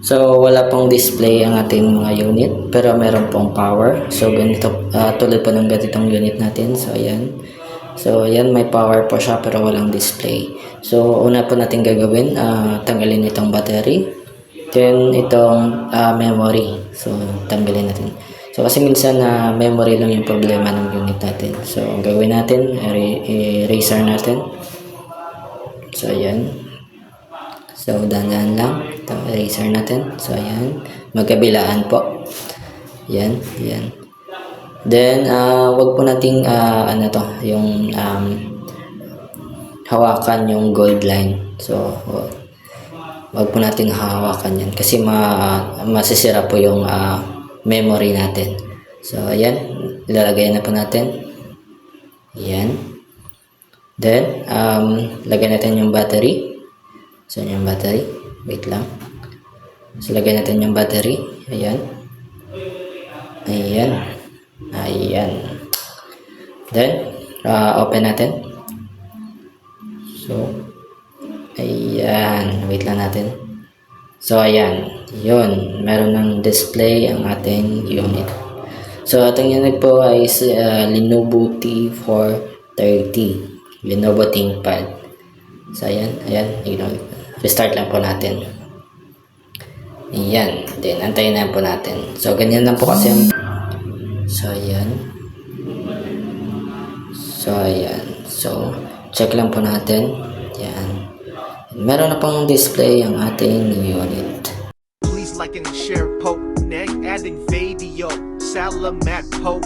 So wala pong display ang ating mga unit pero meron pong power. So ganito tulad po ng ganitong unit natin. So ayan. So ayan, may power po siya pero walang display. So una po natin gagawin, tanggalin itong battery. Then itong memory. So tanggalin natin. So kasi minsan memory lang yung problema ng unit natin. So ang gagawin natin, eraser natin. So ayan. So, dahan-dahan lang. Ito, eraser natin. So, ayan. Magkabilaan po. Ayan, ayan. Then, wag po nating, yung hawakan yung gold line. So, wag po nating hawakan yan. Kasi masisira po yung memory natin. So, ayan. Ilalagay na po natin. Ayan. Then, lagay natin yung battery. So, yung battery. Wait lang. So, lagay natin yung battery. Ayan. Ayan. Ayan. Then, open natin. So, ayan. Wait lang natin. So, ayan. Yun. Meron ng display ang ating unit. So, ating unit po ay Lenovo T430. Lenovo ThinkPad. So, ayan. Ayan. Restart lang po natin. Ayan. Then, antayin na po natin. So, ganyan lang po kasi yung... So, ayan. So, ayan. So, check lang po natin. Ayan. Meron na pong display ang ating unit. Please like and share, poke, neck, adding video, salamat, poke.